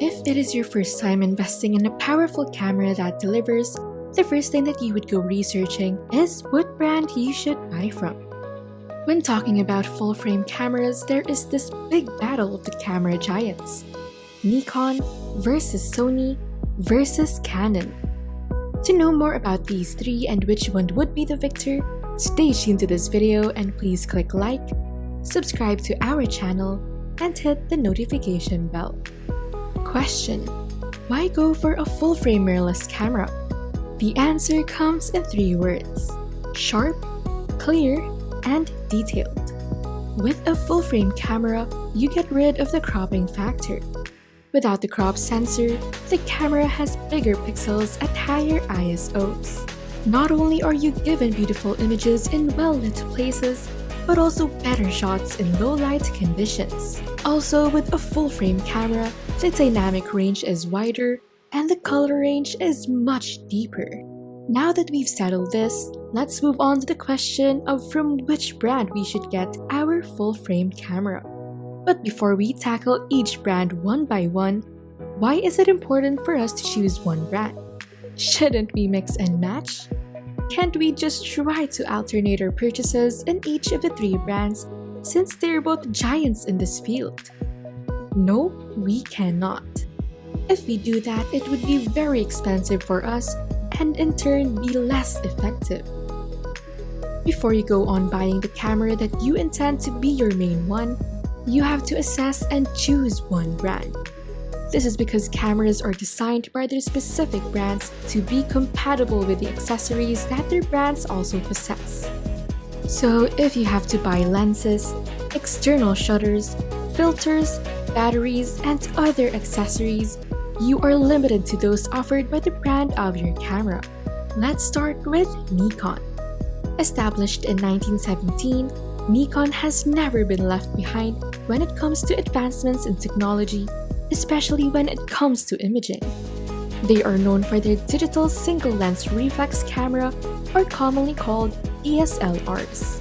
If it is your first time investing in a powerful camera that delivers, the first thing that you would go researching is what brand you should buy from. When talking about full-frame cameras, there is this big battle of the camera giants: Nikon versus Sony versus Canon. To know more about these three and which one would be the victor, stay tuned to this video and please click like, subscribe to our channel, and hit the notification bell. Question: why go for a full-frame mirrorless camera? The answer comes in three words: sharp, clear, and detailed. With a full-frame camera, you get rid of the cropping factor. Without the crop sensor, the camera has bigger pixels at higher ISOs. Not only are you given beautiful images in well-lit places, but also better shots in low-light conditions. Also, with a full-frame camera, the dynamic range is wider and the color range is much deeper. Now that we've settled this, let's move on to the question of from which brand we should get our full-frame camera. But before we tackle each brand one by one, why is it important for us to choose one brand? Shouldn't we mix and match? Can't we just try to alternate our purchases in each of the three brands since they're both giants in this field? No, we cannot. If we do that, it would be very expensive for us and in turn be less effective. Before you go on buying the camera that you intend to be your main one, you have to assess and choose one brand. This is because cameras are designed by their specific brands to be compatible with the accessories that their brands also possess. So if you have to buy lenses, external shutters, filters, batteries, and other accessories, you are limited to those offered by the brand of your camera. Let's start with Nikon. Established in 1917, Nikon has never been left behind when it comes to advancements in technology, especially when it comes to imaging. They are known for their digital single-lens reflex camera, or commonly called DSLRs.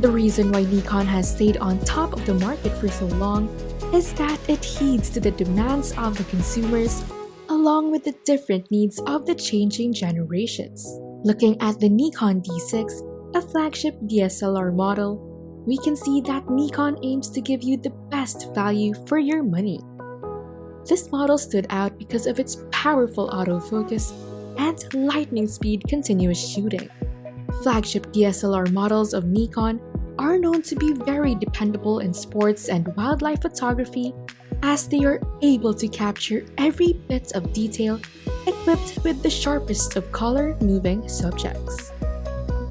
The reason why Nikon has stayed on top of the market for so long is that it heeds to the demands of the consumers along with the different needs of the changing generations. Looking at the Nikon D6, a flagship DSLR model, we can see that Nikon aims to give you the best value for your money. This model stood out because of its powerful autofocus and lightning speed continuous shooting. Flagship DSLR models of Nikon are known to be very dependable in sports and wildlife photography as they are able to capture every bit of detail equipped with the sharpest of color-moving subjects.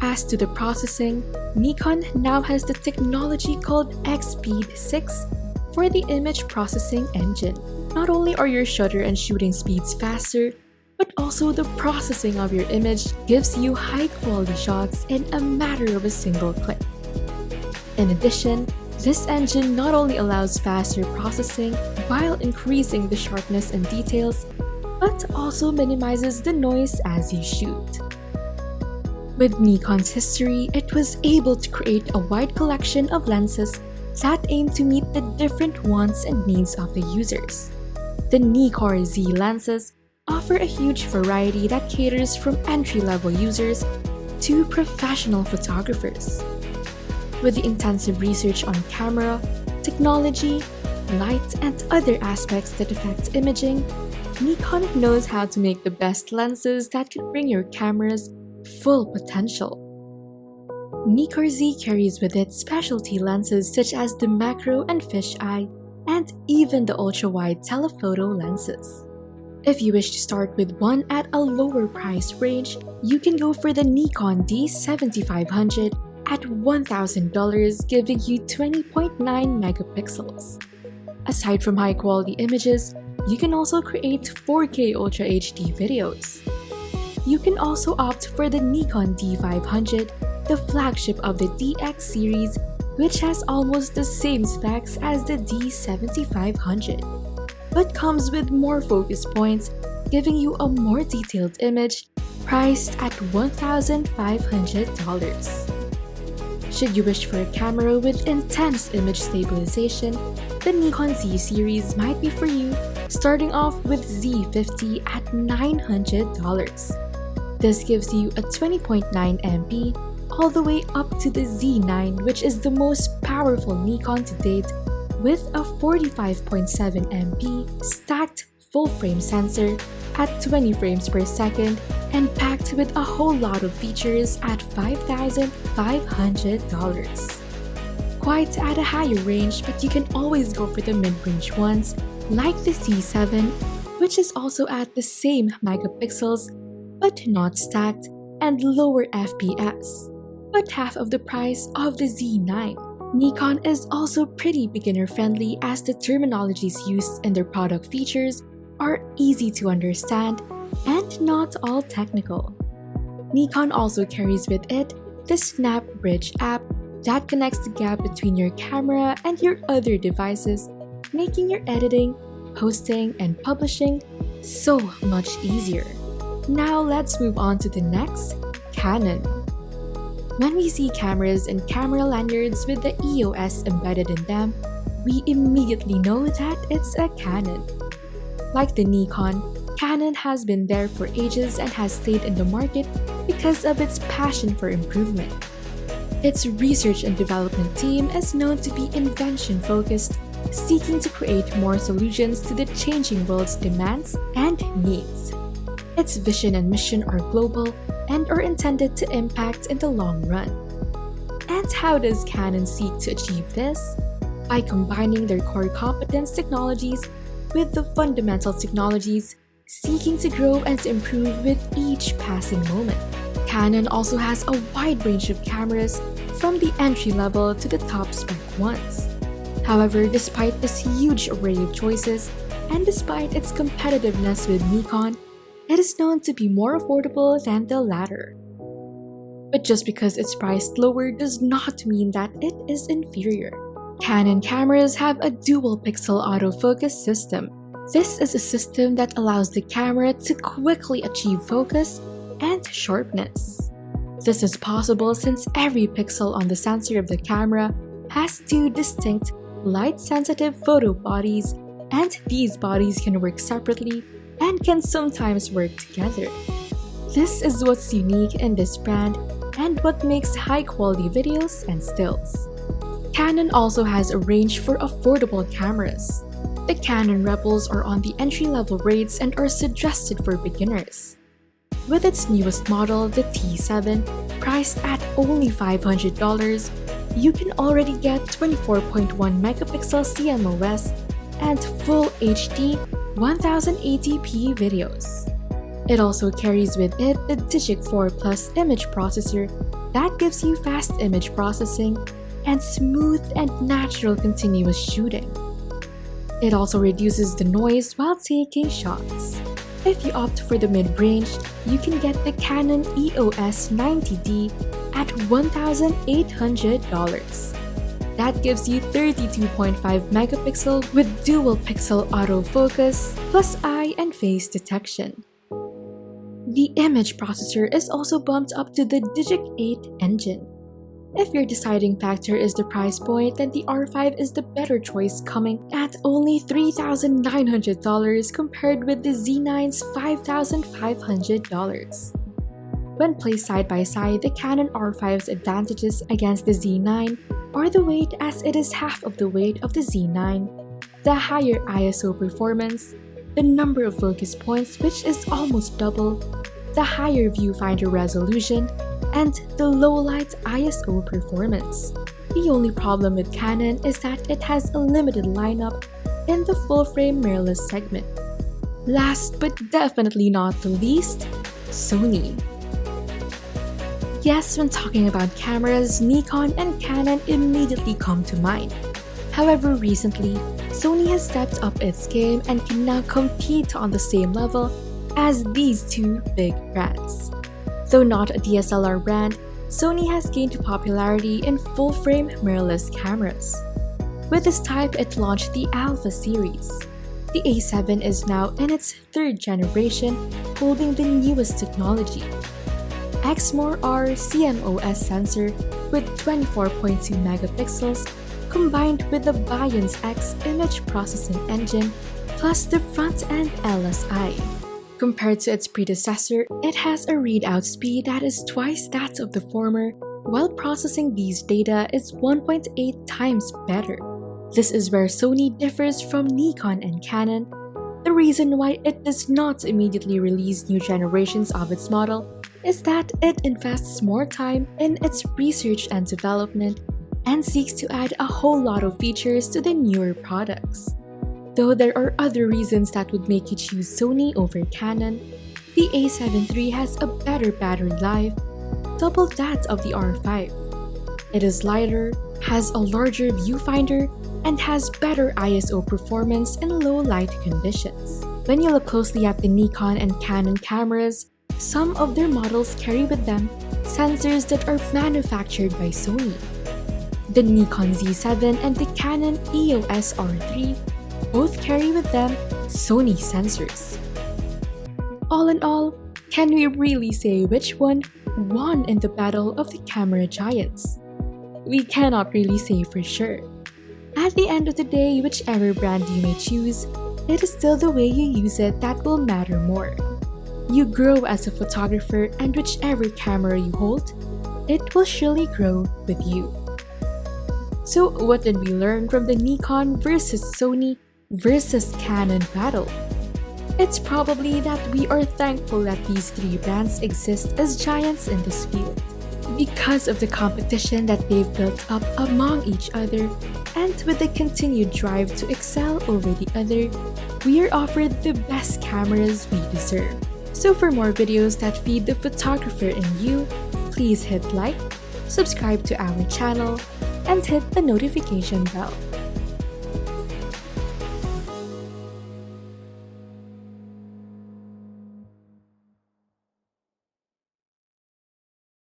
As to the processing, Nikon now has the technology called X-Speed 6 for the image processing engine. Not only are your shutter and shooting speeds faster, but also the processing of your image gives you high-quality shots in a matter of a single click. In addition, this engine not only allows faster processing while increasing the sharpness and details, but also minimizes the noise as you shoot. With Nikon's history, it was able to create a wide collection of lenses that aim to meet the different wants and needs of the users. The Nikon Z lenses offer a huge variety that caters from entry-level users to professional photographers. With the intensive research on camera, technology, light, and other aspects that affect imaging, Nikon knows how to make the best lenses that can bring your camera's full potential. Nikon Z carries with it specialty lenses such as the macro and fisheye, and even the ultra-wide telephoto lenses. If you wish to start with one at a lower price range, you can go for the Nikon D7500 at $1,000, giving you 20.9 megapixels. Aside from high-quality images, you can also create 4K Ultra HD videos. You can also opt for the Nikon D500, the flagship of the DX series, which has almost the same specs as the D7500, but comes with more focus points, giving you a more detailed image, priced at $1,500. Should you wish for a camera with intense image stabilization, the Nikon Z series might be for you starting off with Z50 at $900. This gives you a 20.9 MP all the way up to the Z9, which is the most powerful Nikon to date, with a 45.7 MP stacked full-frame sensor at 20 frames per second and packed with a whole lot of features at $5,500. Quite at a higher range, but you can always go for the mid-range ones like the Z7, which is also at the same megapixels but not stacked, and lower FPS, but half of the price of the Z9. Nikon is also pretty beginner-friendly as the terminologies used in their product features are easy to understand and not all technical. Nikon also carries with it the Snap Bridge app that connects the gap between your camera and your other devices, making your editing, posting, and publishing so much easier. Now let's move on to the next, Canon. When we see cameras and camera lanyards with the EOS embedded in them, we immediately know that it's a Canon. Like the Nikon, Canon has been there for ages and has stayed in the market because of its passion for improvement. Its research and development team is known to be invention-focused, seeking to create more solutions to the changing world's demands and needs. Its vision and mission are global and are intended to impact in the long run. And how does Canon seek to achieve this? By combining their core competence technologies with the fundamental technologies, seeking to grow and to improve with each passing moment. Canon also has a wide range of cameras from the entry-level to the top spec ones. However, despite this huge array of choices, and despite its competitiveness with Nikon, it is known to be more affordable than the latter. But just because it's priced lower does not mean that it is inferior. Canon cameras have a dual-pixel autofocus system. This is a system that allows the camera to quickly achieve focus and sharpness. This is possible since every pixel on the sensor of the camera has two distinct light-sensitive photo bodies, and these bodies can work separately and can sometimes work together. This is what's unique in this brand and what makes high-quality videos and stills. Canon also has a range for affordable cameras. The Canon Rebels are on the entry-level rates and are suggested for beginners. With its newest model, the T7, priced at only $500, you can already get 24.1 megapixel CMOS and full HD 1080p videos. It also carries with it the Digic 4 Plus image processor that gives you fast image processing and smooth and natural continuous shooting. It also reduces the noise while taking shots. If you opt for the mid-range, you can get the Canon EOS 90D at $1,800. That gives you 32.5 megapixel with dual pixel autofocus plus eye and face detection. The image processor is also bumped up to the Digic 8 engine. If your deciding factor is the price point, then the R5 is the better choice, coming at only $3,900 compared with the Z9's $5,500. When placed side by side, the Canon R5's advantages against the Z9 are the weight, as it is half of the weight of the Z9, the higher ISO performance, the number of focus points, which is almost double, the higher viewfinder resolution, and the low light ISO performance. The only problem with Canon is that it has a limited lineup in the full-frame mirrorless segment. Last but definitely not the least, Sony. Yes, when talking about cameras, Nikon and Canon immediately come to mind. However, recently, Sony has stepped up its game and can now compete on the same level as these two big brands. Though not a DSLR brand, Sony has gained popularity in full-frame mirrorless cameras. With this type, it launched the Alpha series. The A7 is now in its third generation, holding the newest technology. Exmor R CMOS sensor with 24.2 megapixels combined with the Bayon's X image processing engine Plus the front-end LSI. Compared to its predecessor, it has a readout speed that is twice that of the former, while processing these data is 1.8 times better. This is where Sony differs from Nikon and Canon. The reason why it does not immediately release new generations of its model is that it invests more time in its research and development and seeks to add a whole lot of features to the newer products. Though there are other reasons that would make you choose Sony over Canon, the A7 III has a better battery life, double that of the R5. It is lighter, has a larger viewfinder, and has better ISO performance in low light conditions. When you look closely at the Nikon and Canon cameras, some of their models carry with them sensors that are manufactured by Sony. The Nikon Z7 and the Canon EOS R3 both carry with them Sony sensors. All in all, can we really say which one won in the battle of the camera giants? We cannot really say for sure. At the end of the day, whichever brand you may choose, it is still the way you use it that will matter more. You grow as a photographer, and whichever camera you hold, it will surely grow with you. So what did we learn from the Nikon versus Sony versus Canon battle? It's probably that we are thankful that these three brands exist as giants in this field. Because of the competition that they've built up among each other, and with the continued drive to excel over the other, we are offered the best cameras we deserve. So for more videos that feed the photographer in you, please hit like, subscribe to our channel, and hit the notification bell.